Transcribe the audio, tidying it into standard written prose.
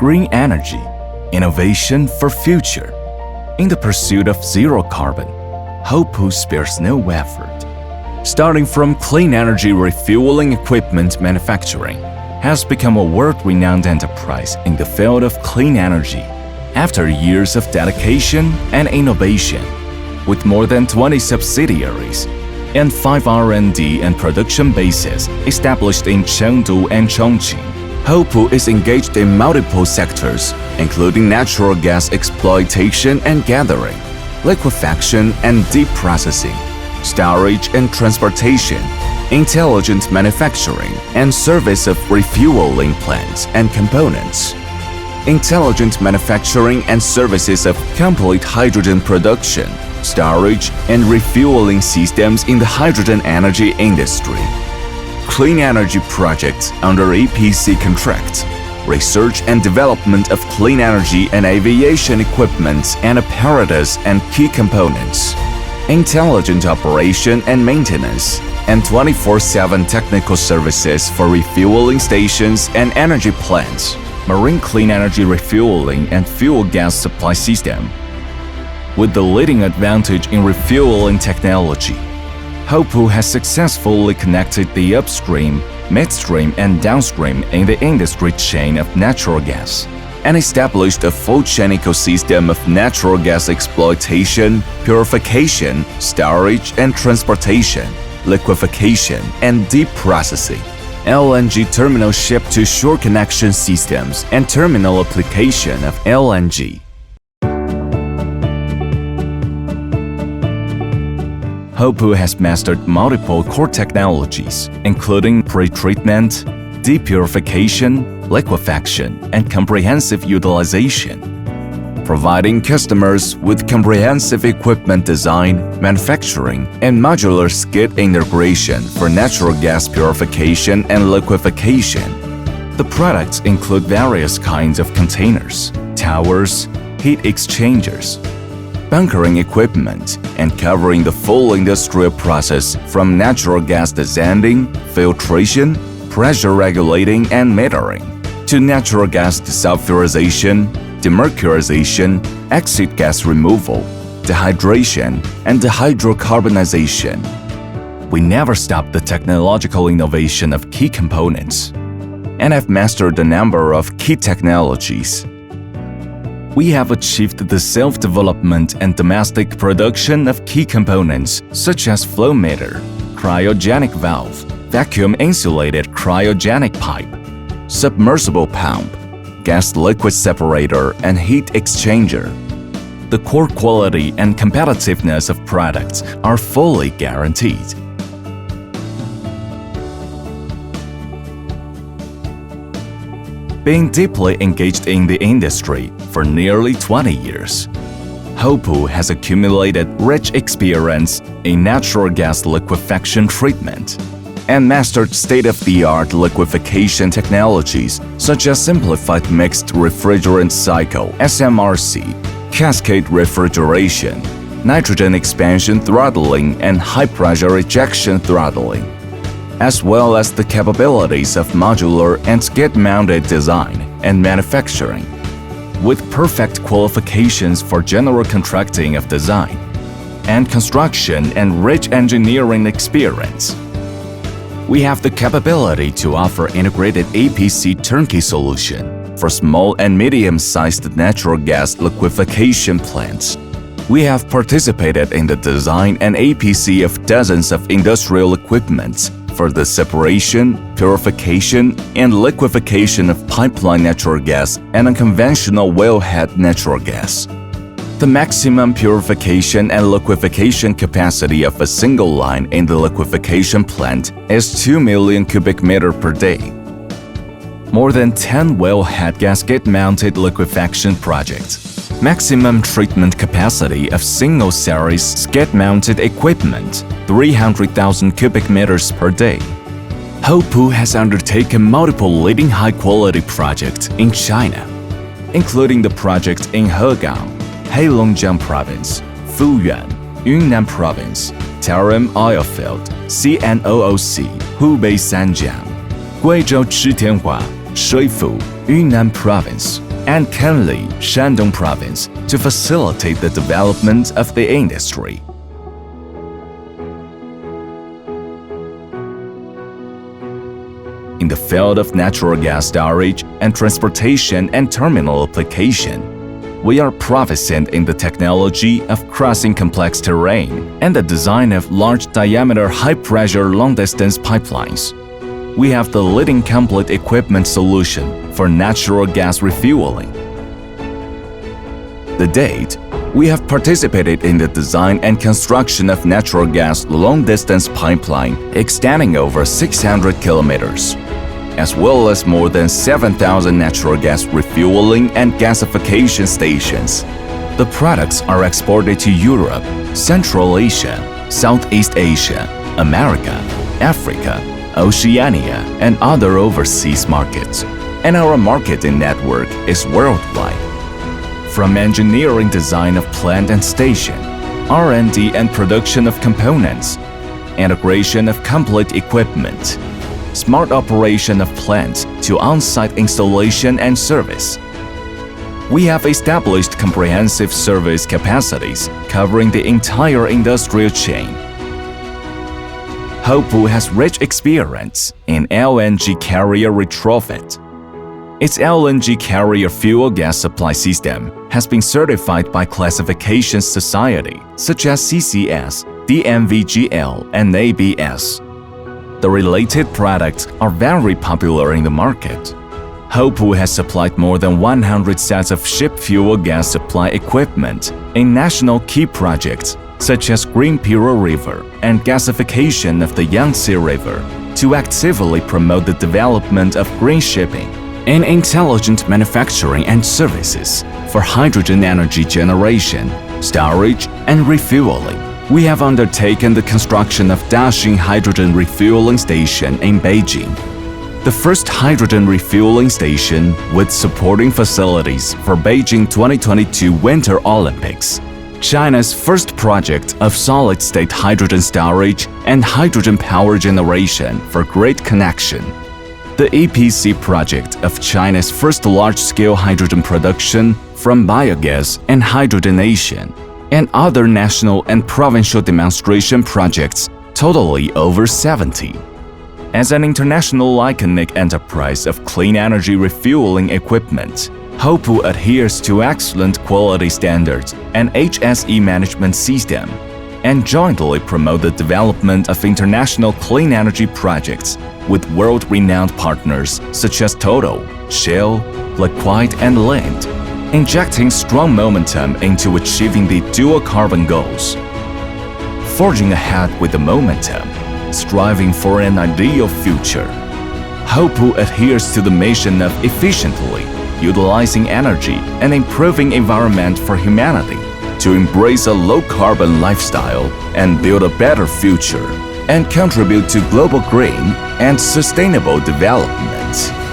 green energy, innovation for future. In the pursuit of zero carbon, Houpu spares no effort. Starting from clean energy refueling equipment manufacturing, has become a world-renowned enterprise in the field of clean energy after years of dedication and innovation. With more than 20 subsidiaries and 5 R&D and production bases established in Chengdu and Chongqing, Houpu is engaged in multiple sectors, including natural gas exploitation and gathering, liquefaction and deep processing, storage and transportation, intelligent manufacturing, and service of refueling plants and components, intelligent manufacturing and services of complete hydrogen production, storage, and refueling systems in the hydrogen energy industry, clean energy projects under EPC contracts, research and development of clean energy and aviation equipment and apparatus and key components, intelligent operation and maintenance, and 24/7 technical services for refueling stations and energy plants, marine clean energy refueling and fuel gas supply system. With the leading advantage in refueling technology, Houpu has successfully connected the upstream, midstream, and downstream in the industry chain of natural gas and established a full chain ecosystem of natural gas exploitation, purification, storage and transportation, liquefaction, and deep processing, LNG terminal ship-to-shore connection systems, and terminal application of LNG. Houpu has mastered multiple core technologies, including pre-treatment, depurification, liquefaction, and comprehensive utilization, providing customers with comprehensive equipment design, manufacturing, and modular skid integration for natural gas purification and liquefaction. The products include various kinds of containers, towers, heat exchangers, bunkering equipment, and covering the full industrial process from natural gas descending, filtration, pressure regulating and metering, to natural gas desulfurization, demercurization, exit gas removal, dehydration, and dehydrocarbonization. We never stop the technological innovation of key components and have mastered a number of key technologies. We have achieved the self-development and domestic production of key components such as flow meter, cryogenic valve, vacuum-insulated cryogenic pipe, submersible pump, gas-liquid separator, and heat exchanger. The core quality and competitiveness of products are fully guaranteed. Being deeply engaged in the industry for nearly 20 years, Houpu has accumulated rich experience in natural gas liquefaction treatment and mastered state-of-the-art liquefaction technologies such as simplified mixed refrigerant cycle (SMRC), cascade refrigeration, nitrogen expansion throttling, and high-pressure ejection throttling, as well as the capabilities of modular and skid-mounted design and manufacturing, with perfect qualifications for general contracting of design and construction and rich engineering experience. We have the capability to offer integrated EPC turnkey solution for small and medium-sized natural gas liquefaction plants. We have participated in the design and EPC of dozens of industrial equipments for the separation, purification, and liquefaction of pipeline natural gas and unconventional wellhead natural gas. The maximum purification and liquefaction capacity of a single line in the liquefaction plant is 2 million cubic meters per day. More than 10 wellhead gasket-mounted liquefaction projects. Maximum treatment capacity of single-series skid-mounted equipment, 300,000 cubic meters per day. Houpu has undertaken multiple leading high-quality projects in China, including the project in Hegang, Heilongjiang Province, Fuyuan, Yunnan Province, Tarim Oilfield, CNOOC, Hubei Sanjiang, Guizhou Chitianhua, Shuifu, Yunnan Province, and Kenli, Shandong Province, to facilitate the development of the industry. In the field of natural gas storage and transportation and terminal application, we are proficient in the technology of crossing complex terrain and the design of large-diameter high-pressure long-distance pipelines. We have the leading complete equipment solution for natural gas refueling. To date, we have participated in the design and construction of natural gas long-distance pipeline extending over 600 kilometers, as well as more than 7,000 natural gas refueling and gasification stations. The products are exported to Europe, Central Asia, Southeast Asia, America, Africa, Oceania, and other overseas markets, and our marketing network is worldwide. From engineering design of plant and station, R&D and production of components, integration of complete equipment, smart operation of plants to on-site installation and service. We have established comprehensive service capacities covering the entire industrial chain. Houpu has rich experience in LNG carrier retrofit. Its LNG carrier fuel gas supply system has been certified by classification society such as CCS, DMVGL, and ABS. The related products are very popular in the market. Houpu has supplied more than 100 sets of ship fuel gas supply equipment in national key projects such as Green Pearl River and gasification of the Yangtze River to actively promote the development of green shipping and intelligent manufacturing and services for hydrogen energy generation, storage, and refueling. We have undertaken the construction of Daxing Hydrogen Refueling Station in Beijing, the first hydrogen refueling station with supporting facilities for Beijing 2022 Winter Olympics, China's first project of solid-state hydrogen storage and hydrogen power generation for grid connection, the EPC project of China's first large-scale hydrogen production from biogas and hydrogenation, and other national and provincial demonstration projects, totally over 70. As an international iconic enterprise of clean energy refueling equipment, Houpu adheres to excellent quality standards and HSE management system, and jointly promote the development of international clean energy projects with world-renowned partners such as Total, Shell, Liquide, and Lind, injecting strong momentum into achieving the dual carbon goals. Forging ahead with the momentum, striving for an ideal future, Houpu adheres to the mission of efficiently utilizing energy and improving environment for humanity to embrace a low-carbon lifestyle and build a better future and contribute to global green and sustainable development.